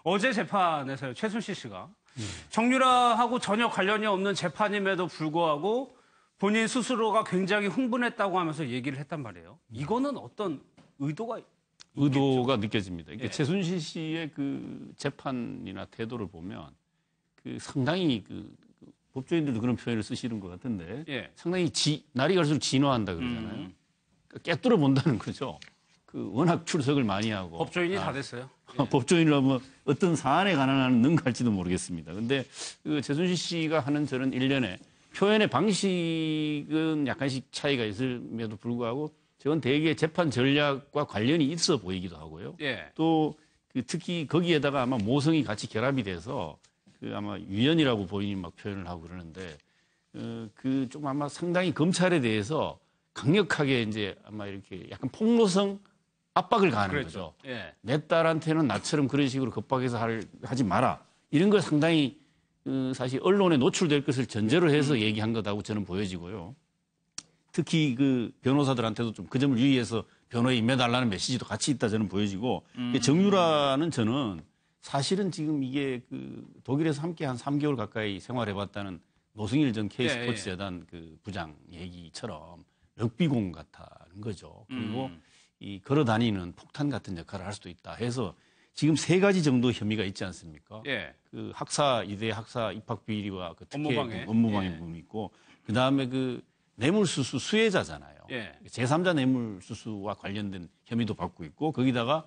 어제 재판에서요. 최순실 씨가 정유라하고 전혀 관련이 없는 재판임에도 불구하고 본인 스스로가 굉장히 흥분했다고 하면서 얘기를 했단 말이에요. 이거는 어떤 의도가 느껴집니다. 이게 최순실 씨의 그 재판이나 태도를 보면 그 상당히 법조인들도 그런 표현을 쓰시는 것 같은데 상당히 날이 갈수록 진화한다 그러잖아요. 그러니까 깨뚫어 본다는 거죠. 워낙 출석을 많이 하고 법조인이 다 됐어요. 법조인이라면 어떤 사안에 관한 한 능가할지도 모르겠습니다. 근데 그 최순실 씨가 하는 저런 일련의 표현의 방식은 약간씩 차이가 있음에도 불구하고 저건 대개 재판 전략과 관련이 있어 보이기도 하고요. 또 특히 거기에다가 아마 모성이 같이 결합이 돼서 아마 유연이라고 본인이 막 표현을 하고 그러는데 좀 아마 상당히 검찰에 대해서 강력하게 이제 아마 이렇게 약간 폭로성 압박을 가하는 거죠. 내 딸한테는 나처럼 그런 식으로 겁박해서 하지 마라. 이런 걸 상당히 사실 언론에 노출될 것을 전제로 해서 얘기한 거다고 저는 보여지고요. 특히 변호사들한테도 좀 그 점을 유의해서 변호에 임해달라는 메시지도 같이 있다 저는 보여지고 정유라는 저는 사실은 지금 이게 독일에서 함께 한 3개월 가까이 생활해봤다는 노승일 전 K스포츠 재단 부장 얘기처럼 럭비공 같다는 거죠. 그리고 이 걸어다니는 폭탄 같은 역할을 할 수도 있다 해서 지금 3가지 정도 혐의가 있지 않습니까? 이대 학사 입학 비리와 특혜 업무방해 부분이 있고 그다음에 뇌물수수 수혜자잖아요. 제3자 뇌물수수와 관련된 혐의도 받고 있고 거기다가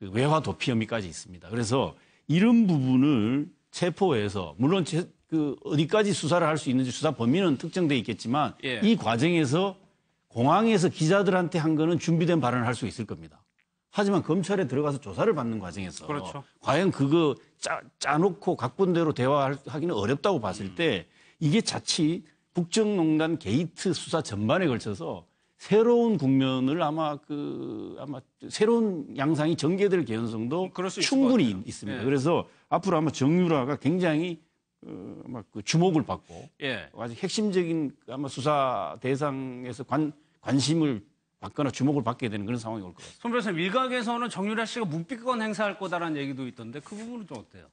외화 도피 혐의까지 있습니다. 그래서 이런 부분을 체포해서 물론 어디까지 수사를 할 수 있는지 수사 범위는 특정돼 있겠지만 이 과정에서 공항에서 기자들한테 한 거는 준비된 발언을 할 수 있을 겁니다. 하지만 검찰에 들어가서 조사를 받는 과정에서 과연 그거 짜놓고 각본대로 대화하기는 어렵다고 봤을 때 이게 자칫 국정농단 게이트 수사 전반에 걸쳐서 새로운 국면을 아마 새로운 양상이 전개될 개연성도 충분히 있습니다. 그래서 앞으로 아마 정유라가 굉장히 주목을 받고 아주 핵심적인 아마 수사 대상에서 관심을 받거나 주목을 받게 되는 그런 상황이 올 것 같습니다. 손 변호사님, 일각에서는 정유라 씨가 묵비권 행사할 거다라는 얘기도 있던데 그 부분은 좀 어때요?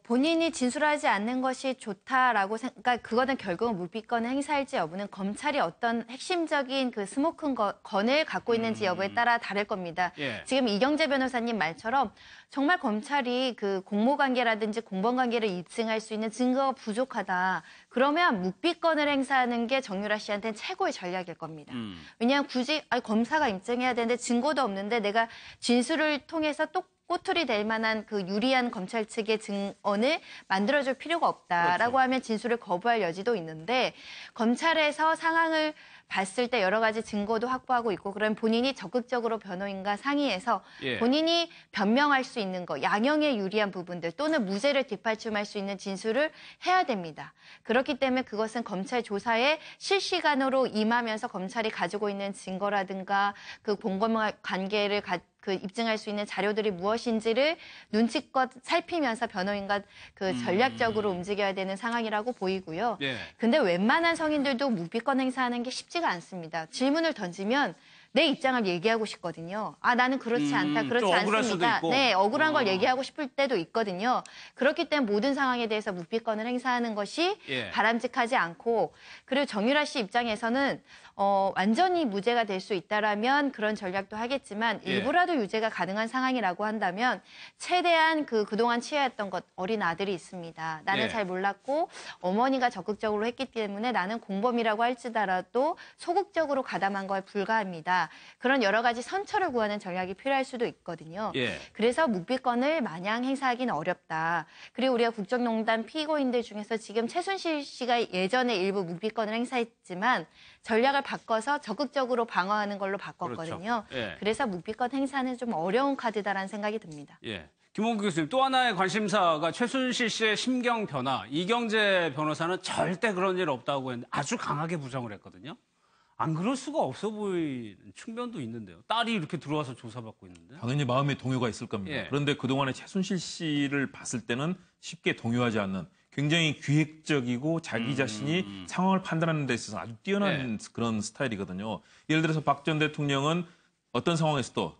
본인이 진술하지 않는 것이 좋다라고 그러니까 그거는 결국은 묵비권 행사일지 여부는 검찰이 어떤 핵심적인 스모큰 건을 갖고 있는지 여부에 따라 다를 겁니다. 지금 이경재 변호사님 말처럼 정말 검찰이 공모관계라든지 공범관계를 입증할 수 있는 증거가 부족하다. 그러면 묵비권을 행사하는 게 정유라 씨한테는 최고의 전략일 겁니다. 왜냐하면 굳이 검사가 입증해야 되는데 증거도 없는데 내가 진술을 통해서 꼬투리 될 만한 유리한 검찰 측의 증언을 만들어줄 필요가 없다라고 하면 진술을 거부할 여지도 있는데 검찰에서 상황을 봤을 때 여러 가지 증거도 확보하고 있고 그럼 본인이 적극적으로 변호인과 상의해서 본인이 변명할 수 있는 거, 양형에 유리한 부분들 또는 무죄를 뒷받침할 수 있는 진술을 해야 됩니다. 그렇기 때문에 그것은 검찰 조사에 실시간으로 임하면서 검찰이 가지고 있는 증거라든가 공범 관계를 입증할 수 있는 자료들이 무엇인지를 눈치껏 살피면서 변호인과 전략적으로 움직여야 되는 상황이라고 보이고요. 근데 웬만한 성인들도 묵비권 행사하는 게 쉽지가 않습니다. 질문을 던지면 내 입장을 얘기하고 싶거든요. 나는 그렇지 않다, 그렇지 않습니다. 네, 억울한 걸 얘기하고 싶을 때도 있거든요. 그렇기 때문에 모든 상황에 대해서 묵비권을 행사하는 것이 바람직하지 않고 그리고 정유라 씨 입장에서는 완전히 무죄가 될 수 있다라면 그런 전략도 하겠지만 일부라도 유죄가 가능한 상황이라고 한다면 최대한 그동안 취해왔던 것 어린 아들이 있습니다. 나는 잘 몰랐고 어머니가 적극적으로 했기 때문에 나는 공범이라고 할지라도 소극적으로 가담한 거에 불과합니다. 그런 여러 가지 선처를 구하는 전략이 필요할 수도 있거든요. 그래서 묵비권을 마냥 행사하기는 어렵다. 그리고 우리가 국정농단 피고인들 중에서 지금 최순실 씨가 예전에 일부 묵비권을 행사했지만 전략을 바꿔서 적극적으로 방어하는 걸로 바꿨거든요. 그래서 묵비권 행사는 좀 어려운 카드다라는 생각이 듭니다. 김홍국 교수님, 또 하나의 관심사가 최순실 씨의 심경 변화. 이경재 변호사는 절대 그런 일 없다고 했는데 아주 강하게 부정을 했거든요. 안 그럴 수가 없어 보이는 측면도 있는데요. 딸이 이렇게 들어와서 조사받고 있는데. 당연히 마음의 동요가 있을 겁니다. 그런데 그동안에 최순실 씨를 봤을 때는 쉽게 동요하지 않는 굉장히 기획적이고 자기 자신이 상황을 판단하는 데 있어서 아주 뛰어난 그런 스타일이거든요. 예를 들어서 박 전 대통령은 어떤 상황에서도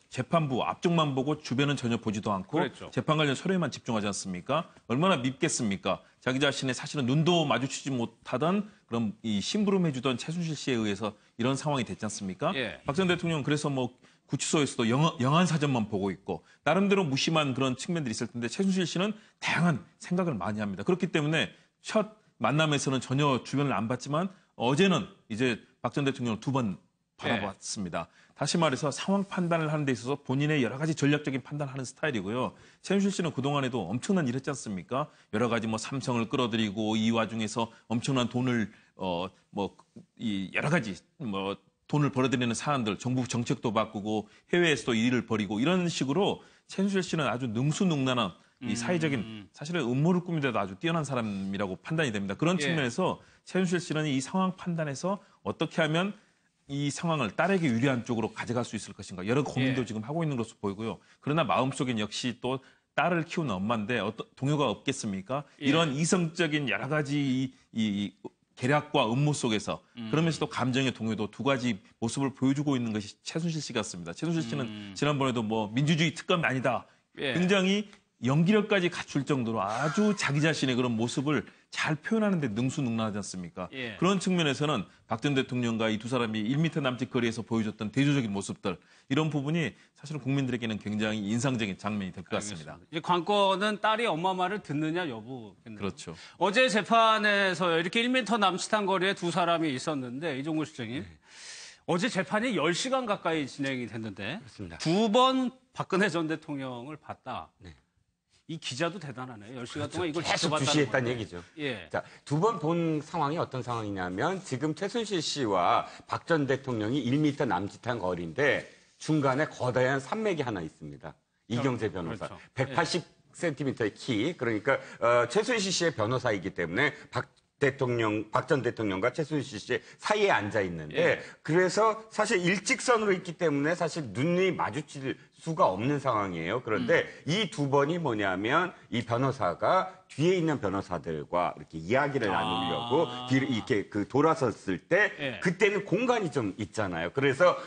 재판부 앞쪽만 보고 주변은 전혀 보지도 않고 그랬죠. 재판 관련 서류에만 집중하지 않습니까? 얼마나 밉겠습니까? 자기 자신의 사실은 눈도 마주치지 못하던 그런 이 심부름해주던 최순실 씨에 의해서 이런 상황이 됐지 않습니까? 예. 박 전 대통령 그래서 뭐 구치소에서도 영한 사전만 보고 있고 나름대로 무심한 그런 측면들이 있을 텐데 최순실 씨는 다양한 생각을 많이 합니다. 그렇기 때문에 첫 만남에서는 전혀 주변을 안 봤지만 어제는 이제 박 전 대통령을 두 번 바라봤습니다. 다시 말해서 상황 판단을 하는 데 있어서 본인의 여러 가지 전략적인 판단을 하는 스타일이고요. 최순실 씨는 그동안에도 엄청난 일 했지 않습니까? 여러 가지 뭐 삼성을 끌어들이고 이 와중에서 엄청난 돈을 여러 가지 돈을 벌어들이는 사안들, 정부 정책도 바꾸고 해외에서도 일을 벌이고 이런 식으로 최순실 씨는 아주 능수능란한 이 사회적인 사실은 음모를 꾸미데도 아주 뛰어난 사람이라고 판단이 됩니다. 그런 측면에서 최순실 씨는 이 상황 판단에서 어떻게 하면 이 상황을 딸에게 유리한 쪽으로 가져갈 수 있을 것인가 여러 고민도 지금 하고 있는 것으로 보이고요. 그러나 마음속엔 역시 또 딸을 키우는 엄마인데 어떤 동요가 없겠습니까? 이런 이성적인 여러 가지 이 계략과 음모 속에서 그러면서도 감정의 동요도 두 가지 모습을 보여주고 있는 것이 최순실 씨 같습니다. 최순실 씨는 지난번에도 뭐 민주주의 특검이 아니다. 굉장히 연기력까지 갖출 정도로 아주 자기 자신의 그런 모습을 잘 표현하는 데 능수능란하지 않습니까? 그런 측면에서는 박 전 대통령과 이 두 사람이 1m 남짓 거리에서 보여줬던 대조적인 모습들 이런 부분이 사실은 국민들에게는 굉장히 인상적인 장면이 될 것 같습니다. 이제 관건은 딸이 엄마 말을 듣느냐 여부겠네요. 그렇죠. 어제 재판에서 이렇게 1m 남짓한 거리에 두 사람이 있었는데 이종구 실장님 어제 재판이 10시간 가까이 진행이 됐는데 그렇습니다. 두 번 박근혜 전 대통령을 봤다. 네. 이 기자도 대단하네요. 10시간 그렇죠. 동안 이걸 계속 지켜봤다는 주시했다는 건데. 얘기죠. 예. 자, 두 번 본 상황이 어떤 상황이냐면 지금 최순실 씨와 박 전 대통령이 1m 남짓한 거리인데 중간에 거대한 산맥이 하나 있습니다. 이경재 변호사. 그렇죠. 180cm의 키. 그러니까 최순실 씨의 변호사이기 때문에 박 전 대통령과 최순실 씨 사이에 앉아 있는데 그래서 사실 일직선으로 있기 때문에 사실 눈이 마주칠 수가 없는 상황이에요. 그런데 이 두 번이 뭐냐면 이 변호사가 뒤에 있는 변호사들과 이렇게 이야기를 나누려고 뒤를 이렇게 돌아섰을 때 그때는 공간이 좀 있잖아요. 그래서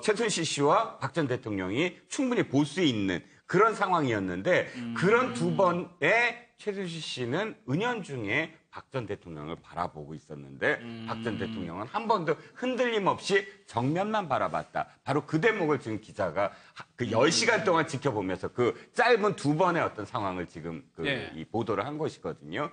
최순실 씨와 박 전 대통령이 충분히 볼 수 있는 그런 상황이었는데 그런 두 번에 최순실 씨는 은연중에 박 전 대통령을 바라보고 있었는데 박 전 대통령은 한 번도 흔들림 없이 정면만 바라봤다. 바로 그 대목을 지금 기자가 그 10시간 동안 지켜보면서 그 짧은 두 번의 어떤 상황을 지금 이 보도를 한 것이거든요.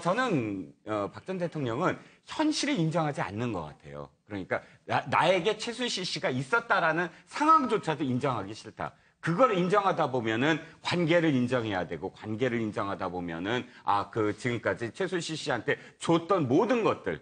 저는 박 전 대통령은 현실을 인정하지 않는 것 같아요. 그러니까 나에게 최순실 씨가 있었다라는 상황조차도 인정하기 싫다. 그걸 인정하다 보면은 관계를 인정해야 되고 관계를 인정하다 보면은 지금까지 최순실 씨한테 줬던 모든 것들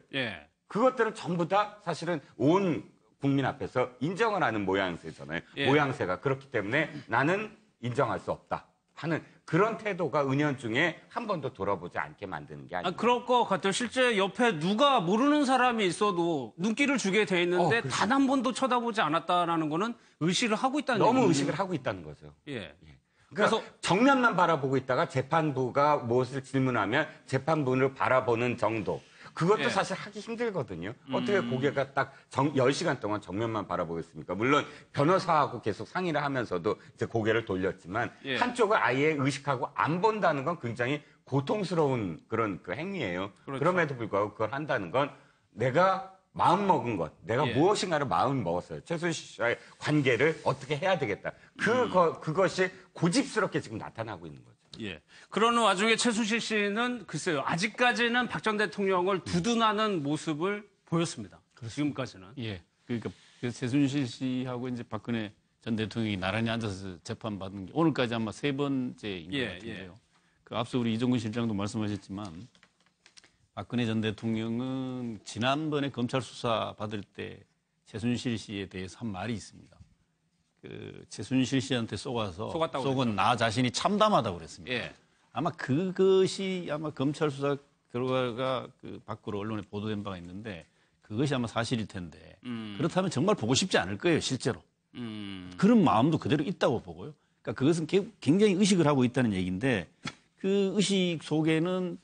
그것들은 전부 다 사실은 온 국민 앞에서 인정을 하는 모양새잖아요. 모양새가 그렇기 때문에 나는 인정할 수 없다 하는 그런 태도가 은연중에 한 번도 돌아보지 않게 만드는 게 아니에요. 그럴 것 같아요. 실제 옆에 누가 모르는 사람이 있어도 눈길을 주게 돼 있는데 그렇죠. 단 한 번도 쳐다보지 않았다라는 거는 의식을 하고 있다는 너무 얘기예요. 의식을 하고 있다는 거죠. 그래서 정면만 바라보고 있다가 재판부가 무엇을 질문하면 재판부를 바라보는 정도. 그것도 사실 하기 힘들거든요. 어떻게 고개가 딱 10시간 동안 정면만 바라보겠습니까? 물론 변호사하고 계속 상의를 하면서도 이제 고개를 돌렸지만 한쪽을 아예 의식하고 안 본다는 건 굉장히 고통스러운 그런 행위예요. 그렇죠. 그럼에도 불구하고 그걸 한다는 건 내가 마음 먹은 것, 내가 무엇인가를 마음을 먹었어요. 최순실 씨와의 관계를 어떻게 해야 되겠다. 그것이 고집스럽게 지금 나타나고 있는 거죠. 그러는 와중에 최순실 씨는 글쎄요. 아직까지는 박 전 대통령을 두둔하는 모습을 보였습니다. 지금까지는. 그러니까 최순실 씨하고 이제 박근혜 전 대통령이 나란히 앉아서 재판받은 게 오늘까지 아마 세 번째인 것 같은데요. 그 앞서 우리 이종근 실장도 말씀하셨지만 박근혜 전 대통령은 지난번에 검찰 수사 받을 때 최순실 씨에 대해서 한 말이 있습니다. 최순실 씨한테 속은 나 자신이 참담하다고 그랬습니다. 아마 그것이 아마 검찰 수사 결과가 밖으로 언론에 보도된 바가 있는데 그것이 아마 사실일 텐데 그렇다면 정말 보고 싶지 않을 거예요, 실제로. 그런 마음도 그대로 있다고 보고요. 그러니까 그것은 굉장히 의식을 하고 있다는 얘기인데 그 의식 속에는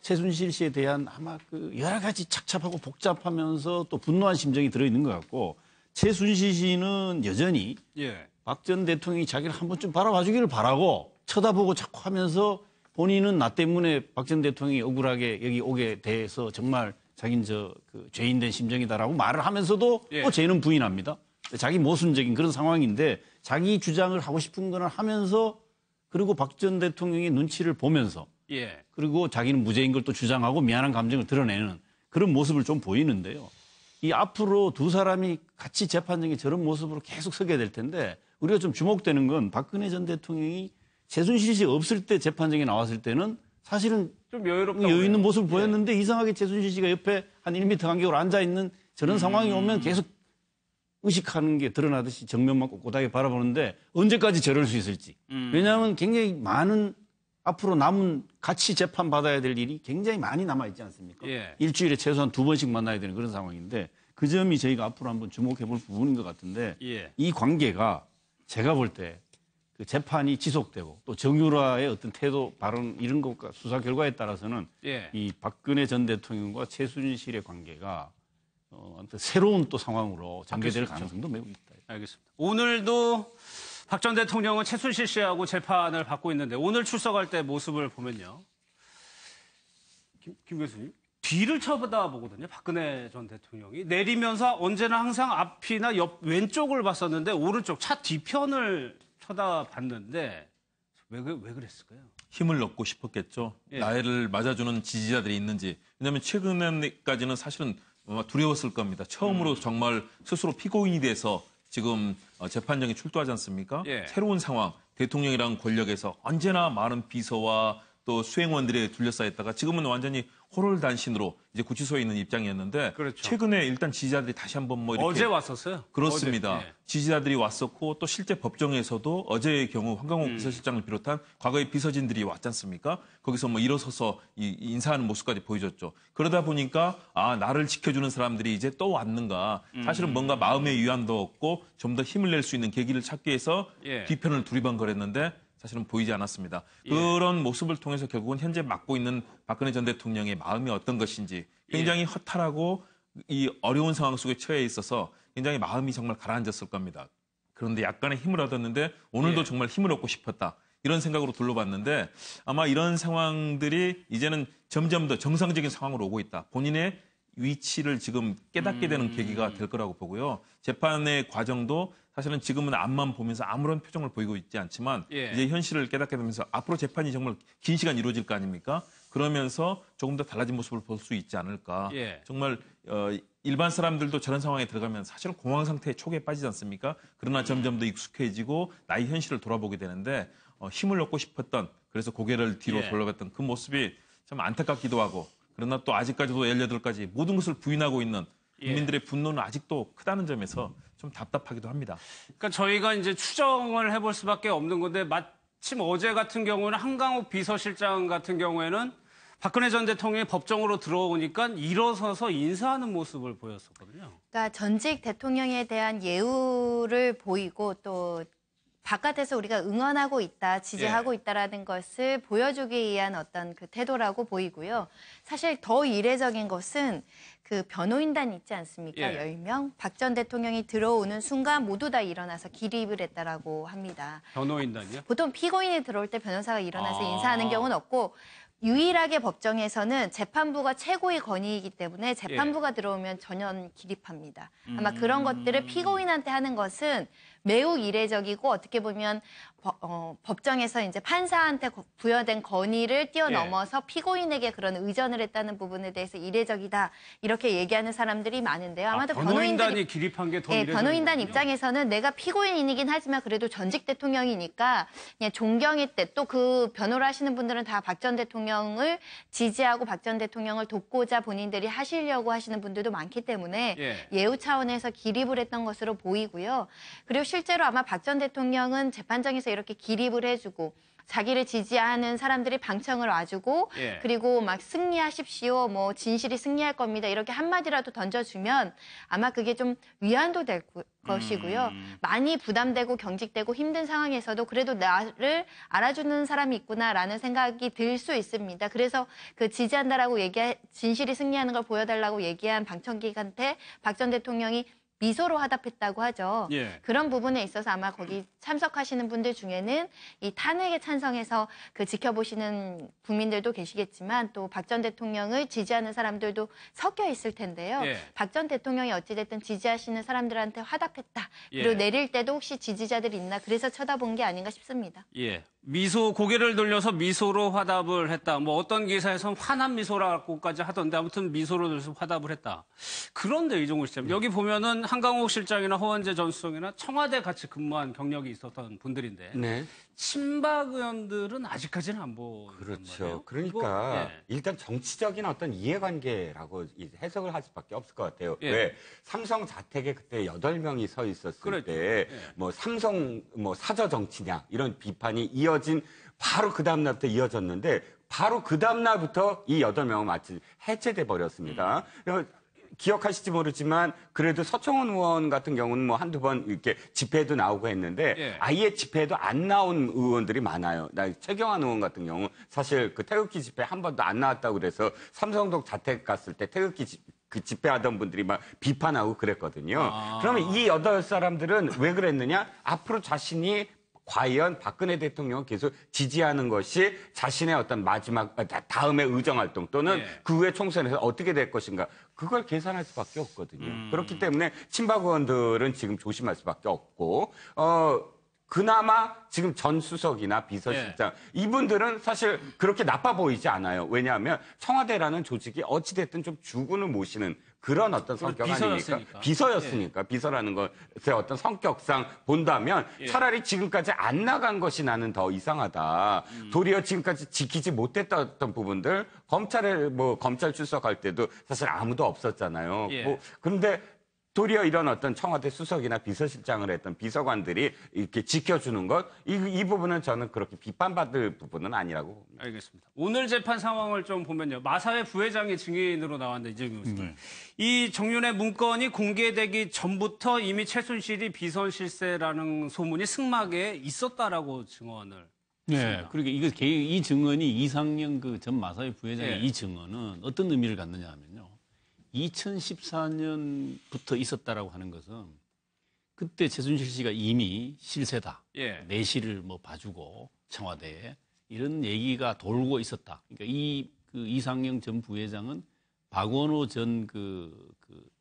최순실 씨에 대한 아마 여러 가지 착잡하고 복잡하면서 또 분노한 심정이 들어있는 것 같고 최순실 씨는 여전히 예. 박 전 대통령이 자기를 한 번쯤 바라봐 주기를 바라고 쳐다보고 자꾸 하면서 본인은 나 때문에 박 전 대통령이 억울하게 여기 오게 돼서 정말 자기는 그 죄인된 심정이다라고 말을 하면서도 예. 또 죄는 부인합니다. 자기 모순적인 그런 상황인데 자기 주장을 하고 싶은 거는 하면서 그리고 박 전 대통령의 눈치를 보면서 예. 그리고 자기는 무죄인 걸 또 주장하고 미안한 감정을 드러내는 그런 모습을 좀 보이는데요. 이 앞으로 두 사람이 같이 재판정에 저런 모습으로 계속 서게 될 텐데 우리가 좀 주목되는 건 박근혜 전 대통령이 최순실 씨 없을 때 재판정에 나왔을 때는 사실은 좀 여유롭다고 여유 있는 그래요. 모습을 보였는데 이상하게 최순실 씨가 옆에 한 1m 간격으로 앉아있는 저런 상황이 오면 계속 의식하는 게 드러나듯이 정면만 꼿꼿하게 바라보는데 언제까지 저럴 수 있을지. 왜냐하면 굉장히 많은 앞으로 남은 같이 재판 받아야 될 일이 굉장히 많이 남아있지 않습니까? 예. 일주일에 최소한 2번씩 만나야 되는 그런 상황인데 그 점이 저희가 앞으로 한번 주목해 볼 부분인 것 같은데 예. 이 관계가 제가 볼 때 그 재판이 지속되고 또 정유라의 어떤 태도, 발언 이런 것과 수사 결과에 따라서는 예. 이 박근혜 전 대통령과 최순실의 관계가 새로운 또 상황으로 전개될 가능성도 매우 있다. 알겠습니다. 오늘도 박 전 대통령은 최순실 씨하고 재판을 받고 있는데 오늘 출석할 때 모습을 보면요. 김 교수님. 뒤를 쳐다보거든요. 박근혜 전 대통령이. 내리면서 언제나 항상 앞이나 옆 왼쪽을 봤었는데 오른쪽 차 뒤편을 쳐다봤는데 왜 그랬을까요? 힘을 얻고 싶었겠죠. 예. 나이를 맞아주는 지지자들이 있는지. 왜냐하면 최근에까지는 사실은 두려웠을 겁니다. 처음으로 정말 스스로 피고인이 돼서 지금 재판정에 출두하지 않습니까? 예. 새로운 상황, 대통령이란 권력에서 언제나 많은 비서와 또 수행원들에 둘러싸여 있다가 지금은 완전히 호롤단신으로 이제 구치소에 있는 입장이었는데 그렇죠. 최근에 일단 지지자들이 다시 한번 뭐 이렇게 어제 왔었어요. 그렇습니다. 어제. 예. 지지자들이 왔었고 또 실제 법정에서도 어제의 경우 황강호 비서실장을 비롯한 과거의 비서진들이 왔지 않습니까? 거기서 뭐 일어서서 인사하는 모습까지 보여줬죠. 그러다 보니까 아 나를 지켜주는 사람들이 이제 또 왔는가. 사실은 뭔가 마음의 위안도 얻고 좀 더 힘을 낼 수 있는 계기를 찾기 위해서 예. 뒤편을 두리번거렸는데 사실은 보이지 않았습니다. 그런 모습을 통해서 결국은 현재 맡고 있는 박근혜 전 대통령의 마음이 어떤 것인지 굉장히 허탈하고 이 어려운 상황 속에 처해 있어서 굉장히 마음이 정말 가라앉았을 겁니다. 그런데 약간의 힘을 얻었는데 오늘도 예. 정말 힘을 얻고 싶었다. 이런 생각으로 둘러봤는데 아마 이런 상황들이 이제는 점점 더 정상적인 상황으로 오고 있다. 본인의 위치를 지금 깨닫게 되는 계기가 될 거라고 보고요. 재판의 과정도 사실은 지금은 앞만 보면서 아무런 표정을 보이고 있지 않지만 예. 이제 현실을 깨닫게 되면서 앞으로 재판이 정말 긴 시간 이루어질 거 아닙니까? 그러면서 조금 더 달라진 모습을 볼 수 있지 않을까. 예. 정말 일반 사람들도 저런 상황에 들어가면 사실은 공황 상태에 초기에 빠지지 않습니까? 그러나 점점 더 익숙해지고 나의 현실을 돌아보게 되는데 힘을 얻고 싶었던 그래서 고개를 뒤로 예. 돌려갔던 그 모습이 참 안타깝기도 하고 그러나 또 아직까지도 18가지 모든 것을 부인하고 있는 국민들의 분노는 아직도 크다는 점에서 좀 답답하기도 합니다. 그러니까 저희가 이제 추정을 해볼 수밖에 없는 건데 마침 어제 같은 경우는 한강욱 비서실장 같은 경우에는 박근혜 전 대통령이 법정으로 들어오니까 일어서서 인사하는 모습을 보였었거든요. 그러니까 전직 대통령에 대한 예우를 보이고 또 바깥에서 우리가 응원하고 있다, 지지하고 있다라는 것을 보여주기 위한 어떤 그 태도라고 보이고요. 사실 더 이례적인 것은 그 변호인단 있지 않습니까? 예. 10명. 박 전 대통령이 들어오는 순간 모두 다 일어나서 기립을 했다라고 합니다. 변호인단이요? 보통 피고인이 들어올 때 변호사가 일어나서 아. 인사하는 경우는 없고 유일하게 법정에서는 재판부가 최고의 권위이기 때문에 재판부가 들어오면 전혀 기립합니다. 아마 그런 것들을 피고인한테 하는 것은 매우 이례적이고 어떻게 보면 법정에서 이제 판사한테 부여된 권위를 뛰어넘어서 피고인에게 그런 의전을 했다는 부분에 대해서 이례적이다 이렇게 얘기하는 사람들이 많은데요. 아마도 변호인단이 기립한 게 더 이례적이군요. 변호인단 입장에서는 내가 피고인이긴 하지만 그래도 전직 대통령이니까 그냥 존경했대. 또 그 변호를 하시는 분들은 다 박 전 대통령을 지지하고 박 전 대통령을 돕고자 본인들이 하시려고 하시는 분들도 많기 때문에 예우 차원에서 기립을 했던 것으로 보이고요. 그리고 실제로 아마 박 전 대통령은 재판정에서 이렇게 기립을 해주고 자기를 지지하는 사람들이 방청을 와주고 그리고 막 승리하십시오. 뭐 진실이 승리할 겁니다. 이렇게 한마디라도 던져주면 아마 그게 좀 위안도 될 것이고요. 많이 부담되고 경직되고 힘든 상황에서도 그래도 나를 알아주는 사람이 있구나라는 생각이 들 수 있습니다. 그래서 그 지지한다라고 진실이 승리하는 걸 보여달라고 얘기한 방청객한테 박 전 대통령이 미소로 화답했다고 하죠. 예. 그런 부분에 있어서 아마 거기 참석하시는 분들 중에는 이 탄핵에 찬성해서 그 지켜보시는 국민들도 계시겠지만 또 박 전 대통령을 지지하는 사람들도 섞여 있을 텐데요. 예. 박 전 대통령이 어찌됐든 지지하시는 사람들한테 화답했다. 그리고 예. 내릴 때도 혹시 지지자들이 있나 그래서 쳐다본 게 아닌가 싶습니다. 예. 고개를 돌려서 미소로 화답을 했다. 뭐 어떤 기사에서는 환한 미소라고까지 하던데 아무튼 미소로 돌려서 화답을 했다. 그런데 이종우 시장 여기 보면은 한강욱 실장이나 허원재 전 수석이나 청와대 같이 근무한 경력이 있었던 분들인데 네. 친박 의원들은 아직까지는 안 보는 그렇죠. 말이에요. 그러니까 예. 일단 정치적인 어떤 이해관계라고 해석을 할 수밖에 없을 것 같아요. 예. 왜 삼성 자택에 그때 8명이 서 있었을 그렇죠. 때 뭐 삼성 뭐 사저 정치냐 이런 비판이 이어진 바로 그 다음 날부터 이어졌는데 바로 그 다음 날부터 이 8명은 마치 해체돼 버렸습니다. 기억하실지 모르지만 그래도 서청원 의원 같은 경우는 뭐 한두 번 이렇게 집회에도 나오고 했는데 예. 아예 집회에도 안 나온 의원들이 많아요. 나 최경환 의원 같은 경우 사실 그 태극기 집회 한 번도 안 나왔다고 그래서 삼성동 자택 갔을 때 태극기 그 집회하던 분들이 막 비판하고 그랬거든요. 그러면 이 8사람들은 왜 그랬느냐? 앞으로 자신이 과연 박근혜 대통령을 계속 지지하는 것이 자신의 어떤 마지막 다음의 의정활동 또는 예. 그 후에 총선에서 어떻게 될 것인가 그걸 계산할 수밖에 없거든요. 그렇기 때문에 친박 의원들은 지금 조심할 수밖에 없고 그나마 지금 전 수석이나 비서실장 이분들은 사실 그렇게 나빠 보이지 않아요. 왜냐하면 청와대라는 조직이 어찌됐든 좀 주군을 모시는 그런 어떤 성격 비서였으니까. 아닙니까? 비서였으니까. 비서라는 것의 어떤 성격상 본다면 차라리 지금까지 안 나간 것이 나는 더 이상하다. 도리어 지금까지 지키지 못했던 어떤 부분들 검찰 출석할 때도 사실 아무도 없었잖아요. 예. 그런데 도리어 이런 어떤 청와대 수석이나 비서실장을 했던 비서관들이 이렇게 지켜주는 것, 이 부분은 저는 그렇게 비판받을 부분은 아니라고 봅니다. 알겠습니다. 오늘 재판 상황을 좀 보면요. 마사회 부회장이 증인으로 나왔는데 이재명 씨. 이 정윤의 문건이 공개되기 전부터 이미 최순실이 비선 실세라는 소문이 승막에 있었다라고 증언을 네, 했습니다. 그러니까 이 증언이 이상영 그 전 마사회 부회장의 예. 이 증언은 어떤 의미를 갖느냐 하면요. 2014년부터 있었다라고 하는 것은 그때 최순실 씨가 이미 실세다. 예. 내실을 뭐 봐주고 청와대에 이런 얘기가 돌고 있었다. 그러니까 그 이상영 전 부회장은 박원호 전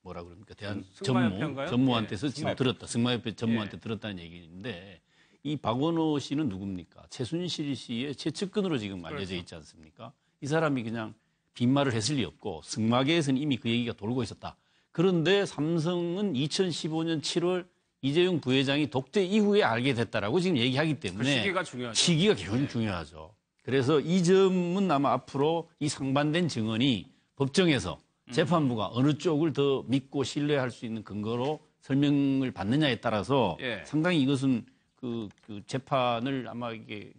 뭐라 그럽니까? 대한 승마협회인가요? 전무한테서 예. 지금 들었다. 승마협회 전무한테 들었다는 얘기인데 이 박원호 씨는 누굽니까? 최순실 씨의 최측근으로 지금 알려져 있지 않습니까? 이 사람이 그냥 빈말을 했을 리 없고 승마계에서는 이미 그 얘기가 돌고 있었다. 그런데 삼성은 2015년 7월 이재용 부회장이 독재 이후에 알게 됐다라고 지금 얘기하기 때문에 그 시기가 중요하죠. 시기가 굉장히 중요하죠. 그래서 이 점은 아마 앞으로 이 상반된 증언이 법정에서 재판부가 어느 쪽을 더 믿고 신뢰할 수 있는 근거로 설명을 받느냐에 따라서 예. 상당히 이것은 그 재판을 아마 이게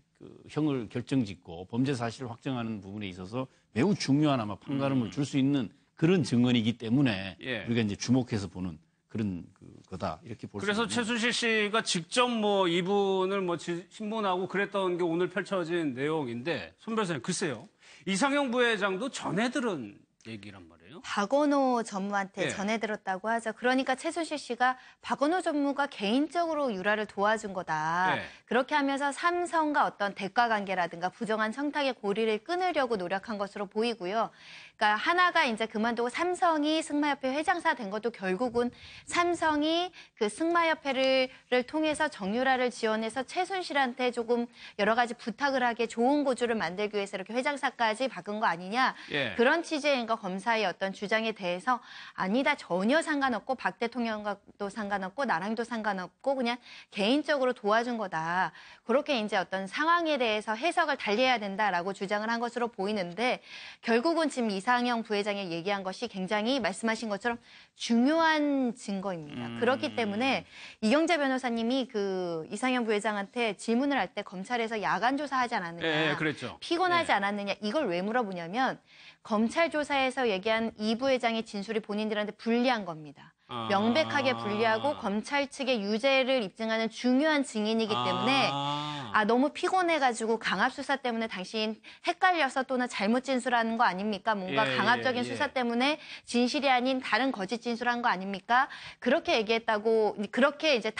형을 결정짓고 범죄 사실을 확정하는 부분에 있어서 매우 중요한 아마 판가름을 줄 수 있는 그런 증언이기 때문에 예. 우리가 이제 주목해서 보는 그런 거다 이렇게 볼 수 있는. 그래서 최순실 씨가 직접 뭐 이분을 뭐 신문하고 그랬던 게 오늘 펼쳐진 내용인데 손 변호사님 글쎄요. 이상영 부회장도 전해 들은 얘기란 말이에요. 박원호 전무한테 예. 전해 들었다고 하죠. 그러니까 최순실 씨가 박원호 전무가 개인적으로 유라를 도와준 거다. 예. 그렇게 하면서 삼성과 어떤 대가 관계라든가 부정한 청탁의 고리를 끊으려고 노력한 것으로 보이고요. 그러니까 하나가 이제 그만두고 삼성이 승마협회 회장사 된 것도 결국은 삼성이 그 승마협회를 통해서 정유라를 지원해서 최순실한테 조금 여러 가지 부탁을 하게 좋은 구조를 만들기 위해서 이렇게 회장사까지 바꾼 거 아니냐. 예. 그런 취지인가 검사의 어떤 주장에 대해서 아니다 전혀 상관없고 박 대통령과도 상관없고 나랑도 상관없고 그냥 개인적으로 도와준 거다. 그렇게 이제 어떤 상황에 대해서 해석을 달리해야 된다라고 주장을 한 것으로 보이는데 결국은 지금 이상영 부회장이 얘기한 것이 굉장히 말씀하신 것처럼 중요한 증거입니다. 그렇기 때문에 이경재 변호사님이 그 이상영 부회장한테 질문을 할 때 검찰에서 야간 조사하지 않았느냐. 예, 그랬죠. 피곤하지 않았느냐. 이걸 왜 물어보냐면 검찰 조사에서 얘기한 이 부회장의 진술이 본인들한테 불리한 겁니다. 명백하게 분리하고 검찰 측의 유죄를 입증하는 중요한 증인이기 때문에 너무 피곤해가지고 강압수사 때문에 당신 헷갈려서 또는 잘못 진술하는 거 아닙니까? 뭔가 강압적인 수사 때문에 진실이 아닌 다른 거짓 진술한 거 아닙니까? 그렇게 얘기했다고 그렇게 이제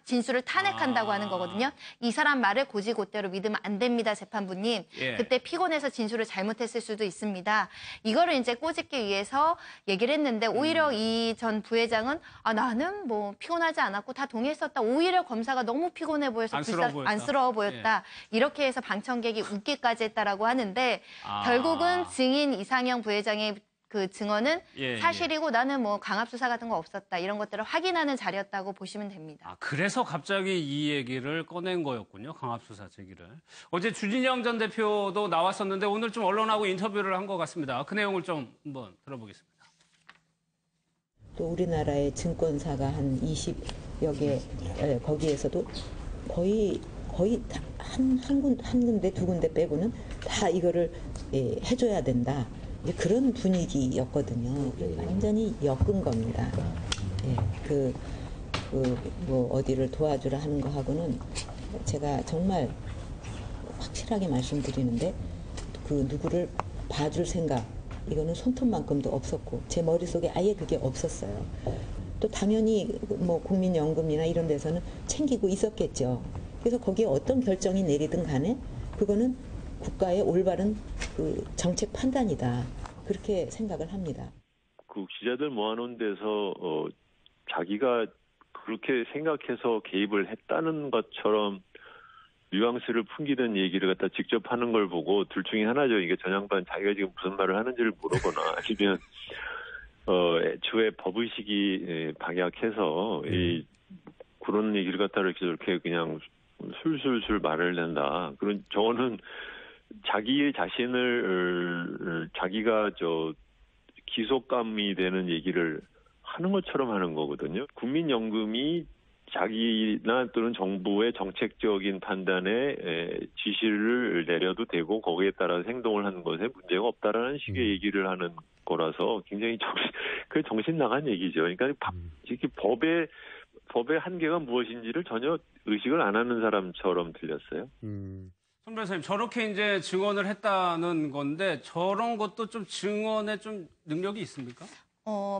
진술을 탄핵한다고 하는 거거든요. 이 사람 말을 고지고대로 믿으면 안 됩니다, 재판부님. 그때 피곤해서 진술을 잘못했을 수도 있습니다. 이거를 이제 꼬집기 위해서 얘기를 했는데 오히려 이 전 부회장은 나는 뭐 피곤하지 않았고 다 동의했었다. 오히려 검사가 너무 피곤해 보여서 안쓰러워 보였다. 이렇게 해서 방청객이 웃기까지 했다라고 하는데 결국은 증인 이상영 부회장의 그 증언은 사실이고 나는 뭐 강압수사 같은 거 없었다. 이런 것들을 확인하는 자리였다고 보시면 됩니다. 그래서 갑자기 이 얘기를 꺼낸 거였군요. 강압수사 제기를. 어제 주진영 전 대표도 나왔었는데 오늘 좀 언론하고 인터뷰를 한 것 같습니다. 그 내용을 좀 한번 들어보겠습니다. 또 우리나라의 증권사가 한 20여 개 거기에서도 거의 한 군데 두 군데 빼고는 다 이거를 해줘야 된다. 그런 분위기였거든요. 완전히 엮은 겁니다. 뭐 어디를 도와주라 하는 거하고는 제가 정말 확실하게 말씀드리는데 그 누구를 봐줄 생각 이거는 손톱만큼도 없었고 제 머릿속에 아예 그게 없었어요. 또 당연히 뭐 국민연금이나 이런 데서는 챙기고 있었겠죠. 그래서 거기에 어떤 결정이 내리든 간에 그거는 국가의 올바른 그 정책 판단이다. 그렇게 생각을 합니다. 그 기자들 모아놓은 데서 자기가 그렇게 생각해서 개입을 했다는 것처럼 뉘앙스를 풍기는 얘기를 갖다 직접 하는 걸 보고 둘 중에 하나죠. 이게 전양반 자기가 지금 무슨 말을 하는지를 모르거나 아니면 애초에 법의식이 박약해서 그런 얘기를 갖다 이렇게 그냥 술술술 말을 낸다. 저는 자기 자신을 자기가 기속감이 되는 얘기를 하는 것처럼 하는 거거든요. 국민연금이 자기나 또는 정부의 정책적인 판단에 지시를 내려도 되고 거기에 따라서 행동을 하는 것에 문제가 없다라는 식의 얘기를 하는 거라서 굉장히 정신 나간 얘기죠. 그러니까 이렇게 법의 한계가 무엇인지를 전혀 의식을 안 하는 사람처럼 들렸어요. 손 변호사님, 저렇게 이제 증언을 했다는 건데 저런 것도 좀 증언에 좀 능력이 있습니까?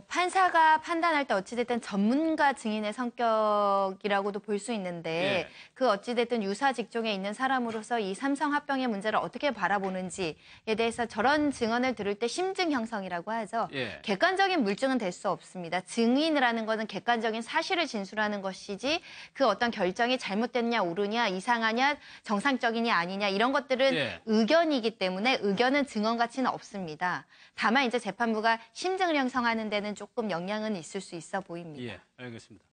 판사가 판단할 때 어찌됐든 전문가 증인의 성격이라고도 볼 수 있는데 그 어찌됐든 유사 직종에 있는 사람으로서 이 삼성합병의 문제를 어떻게 바라보는지에 대해서 저런 증언을 들을 때 심증 형성이라고 하죠. 객관적인 물증은 될 수 없습니다. 증인이라는 것은 객관적인 사실을 진술하는 것이지 그 어떤 결정이 잘못됐냐 옳으냐 이상하냐 정상적이냐 아니냐 이런 것들은 의견이기 때문에 의견은 증언 가치는 없습니다. 다만 이제 재판부가 심증을 형성하는 데는 조금 영향은 있을 수 있어 보입니다. 알겠습니다.